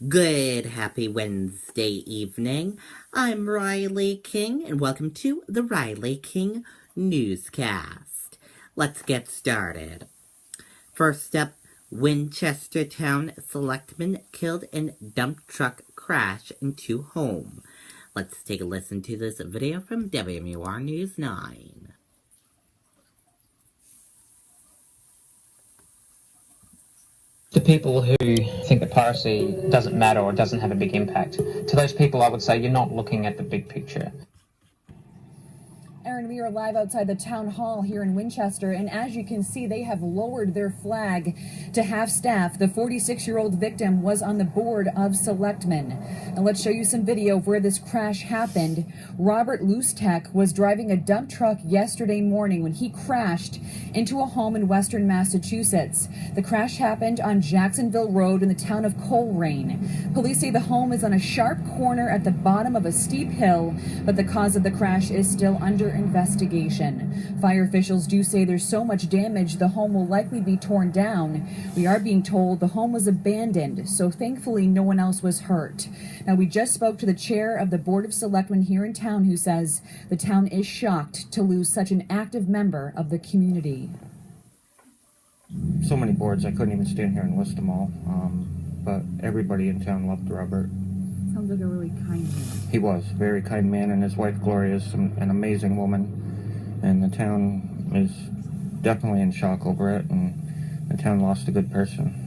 Good happy Wednesday evening. I'm Riley King, and welcome to the Riley King Newscast. Let's get started. First up, Winchester Town Selectman killed in dump truck crash into home. Let's take a listen to this video from WMUR News 9. To people who think that piracy doesn't matter or doesn't have a big impact, to those people I would say you're not looking at the big picture. Aaron, we are live outside the town hall here in Winchester, and as you can see, they have lowered their flag to half-staff. The 46-year-old victim was on the board of selectmen. Now let's show you some video of where this crash happened. Robert Lustek was driving a dump truck yesterday morning when he crashed into a home in western Massachusetts. The crash happened on Jacksonville Road in the town of Coleraine. Police say the home is on a sharp corner at the bottom of a steep hill, but the cause of the crash is still under investigation. Fire officials do say there's so much damage the home will likely be torn down. We are being told the home was abandoned, so thankfully no one else was hurt. Now, we just spoke to the chair of the Board of Selectmen here in town, who says the town is shocked to lose such an active member of the community. So many boards, I couldn't even stand here and list them all, but everybody in town loved Robert. Sounds like a really kind man. He was a very kind man, and his wife Gloria is an amazing woman, and the town is definitely in shock over it, and the town lost a good person.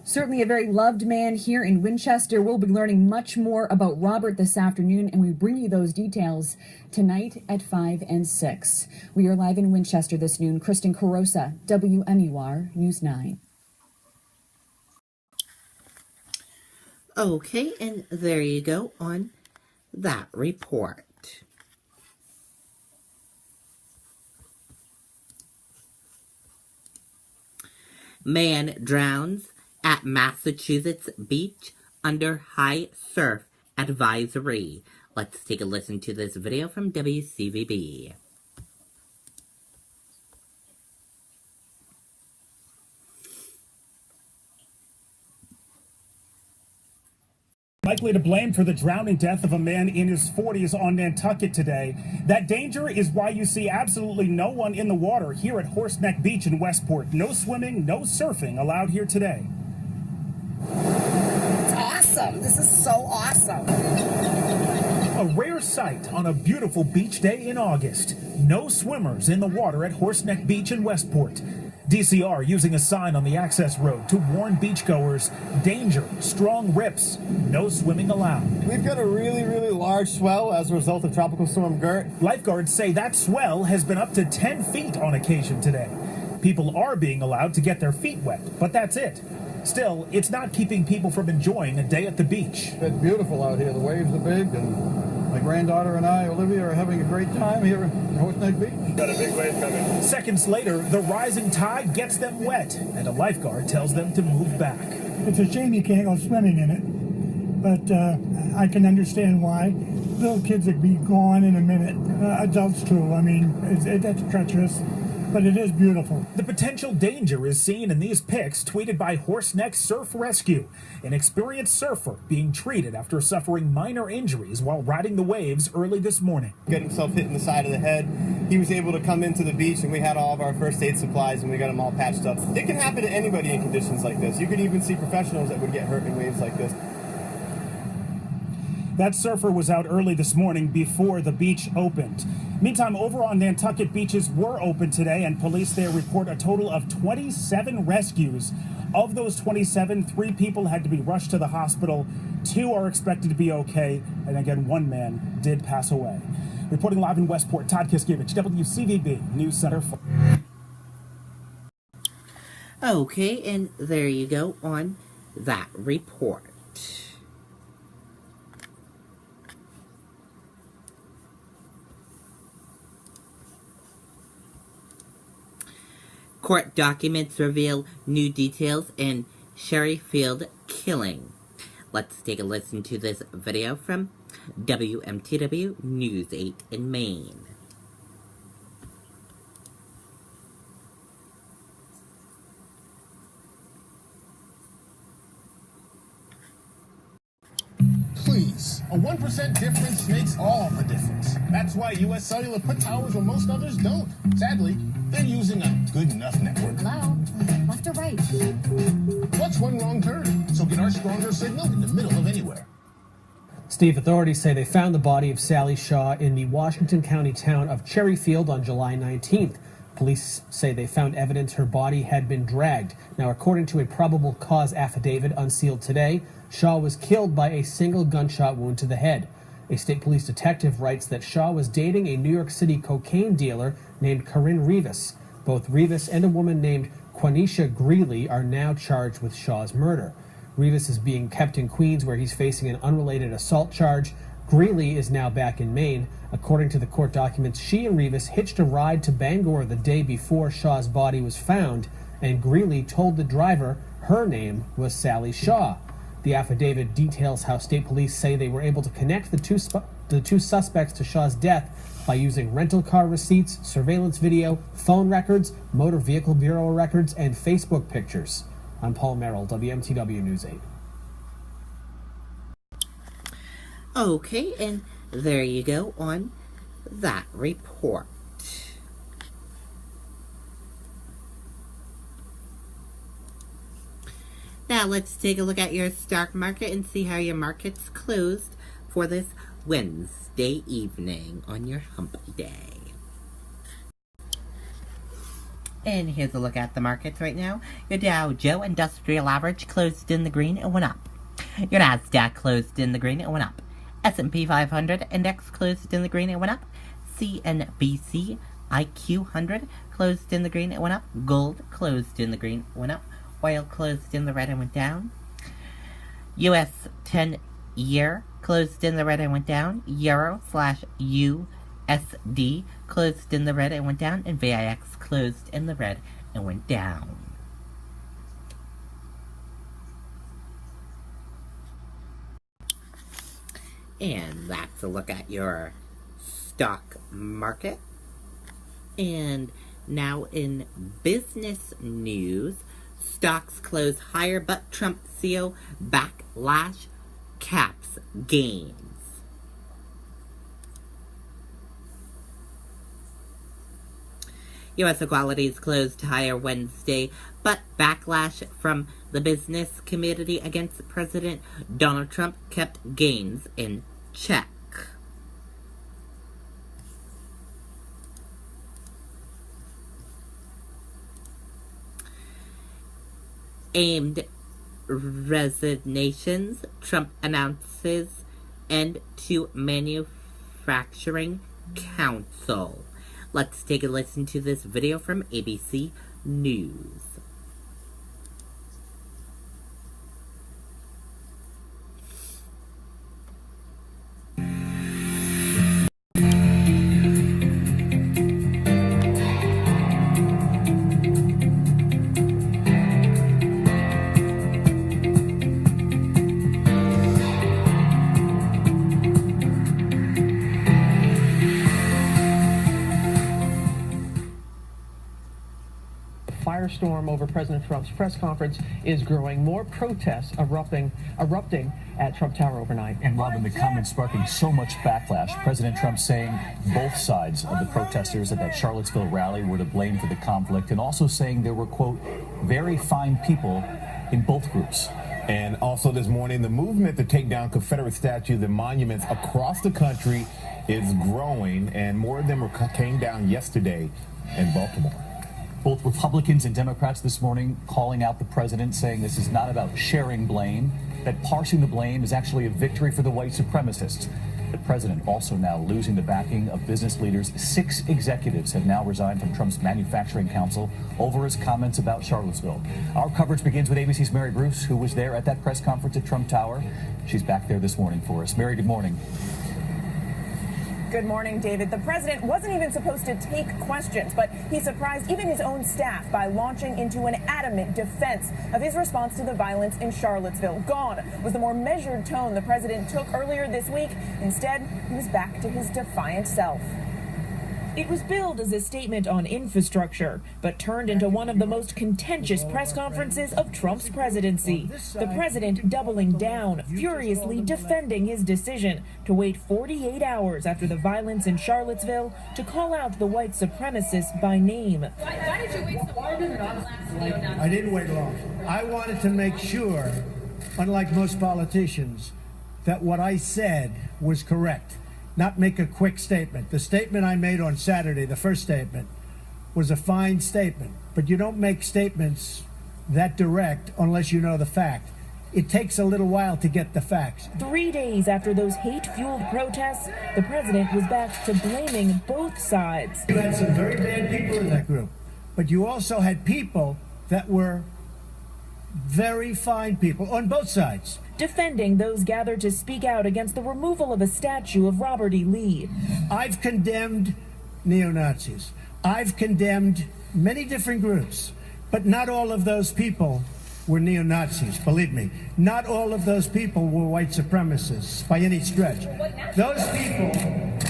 Certainly a very loved man here in Winchester. We'll be learning much more about Robert this afternoon, and we bring you those details tonight at 5 and 6. We are live in Winchester this noon. Kristen Carosa, WMUR News 9. Okay, and there you go on that report. Man drowns at Massachusetts beach under high surf advisory. Let's take a listen to this video from WCVB. Likely to blame for the drowning death of a man in his 40s on Nantucket today. That danger is why you see absolutely no one in the water here at Horseneck Beach in Westport. No swimming, no surfing allowed here today. It's awesome. This is so awesome. A rare sight on a beautiful beach day in August. No swimmers in the water at Horseneck Beach in Westport. DCR using a sign on the access road to warn beachgoers, danger, strong rips, no swimming allowed. We've got a really large swell as a result of Tropical Storm Gert. Lifeguards say that swell has been up to 10 feet on occasion today. People are being allowed to get their feet wet, but that's it. Still, it's not keeping people from enjoying a day at the beach. It's beautiful out here. The waves are big, and my granddaughter and I, Olivia, are having a great time here in Horseneck Beach. Got a big wave coming. Seconds later, the rising tide gets them wet, and a lifeguard tells them to move back. It's a shame you can't go swimming in it, but I can understand why. Little kids would be gone in a minute. Adults too. I mean, that's treacherous, but it is beautiful. The potential danger is seen in these pics tweeted by Horseneck Surf Rescue, an experienced surfer being treated after suffering minor injuries while riding the waves early this morning. Got himself hit in the side of the head. He was able to come into the beach, and we had all of our first aid supplies, and we got him all patched up. It can happen to anybody in conditions like this. You could even see professionals that would get hurt in waves like this. That surfer was out early this morning before the beach opened. Meantime, over on Nantucket, beaches were open today, and police there report a total of 27 rescues. Of those 27, 3 people had to be rushed to the hospital. 2 are expected to be okay, and again, 1 man did pass away. Reporting live in Westport, Todd Kiskiewicz, WCVB News Center. Okay, and there you go on that report. Court documents reveal new details in Sherryfield killing. Let's take a listen to this video from WMTW News 8 in Maine. Please, a 1% difference makes all the difference. That's why U.S. Cellular put towers where most others don't. Sadly, they're using a good enough network. Hello? Left or right? What's one wrong turn? So get our stronger signal in the middle of anywhere. Steve, authorities say they found the body of Sally Shaw in the Washington County town of Cherryfield on July 19th. Police say they found evidence her body had been dragged. Now, according to a probable cause affidavit unsealed today, Shaw was killed by a single gunshot wound to the head. A state police detective writes that Shaw was dating a New York City cocaine dealer named Corinne Rivas. Both Rivas and a woman named Quanisha Greeley are now charged with Shaw's murder. Rivas is being kept in Queens, where he's facing an unrelated assault charge. Greeley is now back in Maine. According to the court documents, she and Rivas hitched a ride to Bangor the day before Shaw's body was found, and Greeley told the driver her name was Sally Shaw. The affidavit details how state police say they were able to connect the two suspects to Shaw's death by using rental car receipts, surveillance video, phone records, motor vehicle bureau records, and Facebook pictures. I'm Paul Merrill, WMTW News 8. Okay, and there you go on that report. Now let's take a look at your stock market and see how your market's closed for this Wednesday evening on your hump day. And here's a look at the markets right now. Your Dow Jones Industrial Average closed in the green and went up. Your Nasdaq closed in the green and went up. S&P 500 index closed in the green and went up. CNBC IQ 100 closed in the green and went up. Gold closed in the green and went up. Oil closed in the red and went down. US 10-year closed in the red and went down. Euro/USD closed in the red and went down. And VIX closed in the red and went down. And that's a look at your stock market. And now in business news, stocks close higher, but Trump CEO backlash caps gains. U.S. equities closed higher Wednesday, but backlash from the business community against President Donald Trump kept gains in check. Aimed resignations, Trump announces end to manufacturing council. Let's take a listen to this video from ABC News. Firestorm over President Trump's press conference is growing. More protests erupting at Trump Tower overnight. And Robin, the comments sparking so much backlash. President Trump saying both sides of the protesters at that Charlottesville rally were to blame for the conflict, and also saying there were, quote, very fine people in both groups. And also this morning, the movement to take down Confederate statues and monuments across the country is growing, and more of them came down yesterday in Baltimore. Both Republicans and Democrats this morning calling out the president, saying this is not about sharing blame, that parsing the blame is actually a victory for the white supremacists. The president also now losing the backing of business leaders. 6 executives have now resigned from Trump's manufacturing council over his comments about Charlottesville. Our coverage begins with ABC's Mary Bruce, who was there at that press conference at Trump Tower. She's back there this morning for us. Mary, good morning. Good morning, David. The president wasn't even supposed to take questions, but he surprised even his own staff by launching into an adamant defense of his response to the violence in Charlottesville. Gone was the more measured tone the president took earlier this week. Instead, he was back to his defiant self. It was billed as a statement on infrastructure, but turned into one of the most contentious press conferences of Trump's presidency. The president doubling down, furiously defending his decision to wait 48 hours after the violence in Charlottesville to call out the white supremacists by name. Why did you wait so long? I didn't wait long. I wanted to make sure, unlike most politicians, that what I said was correct, not make a quick statement. The statement I made on Saturday, the first statement, was a fine statement, but you don't make statements that direct unless you know the fact. It takes a little while to get the facts. 3 days after those hate-fueled protests, the president was back to blaming both sides. You had some very bad people in that group, but you also had people that were very fine people on both sides. Defending those gathered to speak out against the removal of a statue of Robert E. Lee. I've condemned neo-Nazis. I've condemned many different groups, but not all of those people were neo-Nazis, believe me. Not all of those people were white supremacists by any stretch. Those people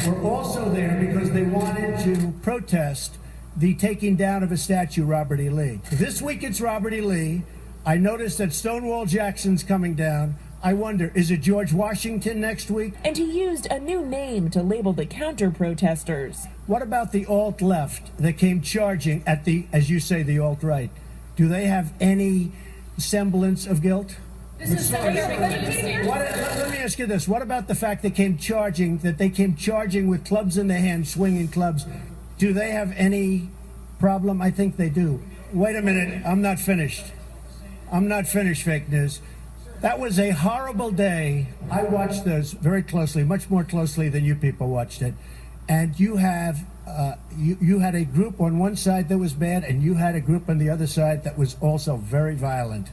were also there because they wanted to protest the taking down of a statue, Robert E. Lee. This week it's Robert E. Lee. I noticed that Stonewall Jackson's coming down. I wonder, is it George Washington next week? And he used a new name to label the counter-protesters. What about the alt-left that came charging at the, as you say, the alt-right? Do they have any semblance of guilt? Let me ask you this. What about the fact they came charging with clubs in their hands, swinging clubs? Do they have any problem? I think they do. Wait a minute. I'm not finished. Fake news. That was a horrible day. I watched those very closely, much more closely than you people watched it. And you have, you had a group on one side that was bad, and you had a group on the other side that was also very violent.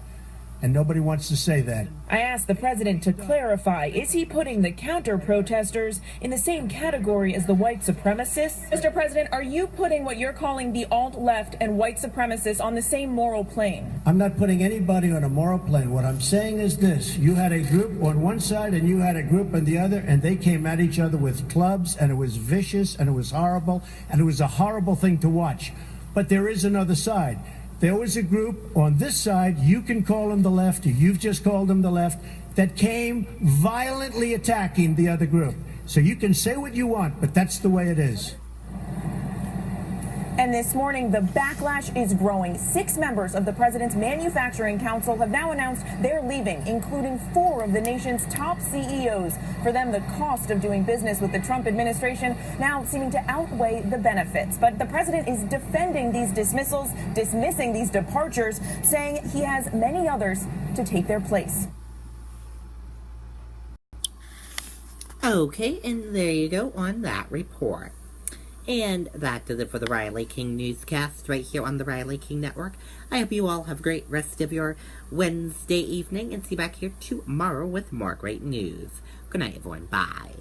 And nobody wants to say that. I asked the president to clarify, is he putting the counter-protesters in the same category as the white supremacists? Mr. President, are you putting what you're calling the alt-left and white supremacists on the same moral plane? I'm not putting anybody on a moral plane. What I'm saying is this. You had a group on one side and you had a group on the other, and they came at each other with clubs, and it was vicious, and it was horrible, and it was a horrible thing to watch. But there is another side. There was a group on this side, you can call them the left, you've just called them the left, that came violently attacking the other group. So you can say what you want, but that's the way it is. And this morning, the backlash is growing. 6 members of the president's Manufacturing Council have now announced they're leaving, including 4 of the nation's top CEOs. For them, the cost of doing business with the Trump administration now seeming to outweigh the benefits. But the president is defending these dismissals, dismissing these departures, saying he has many others to take their place. Okay, and there you go on that report. And that does it for the Riley King Newscast right here on the Riley King Network. I hope you all have a great rest of your Wednesday evening and see you back here tomorrow with more great news. Good night, everyone. Bye.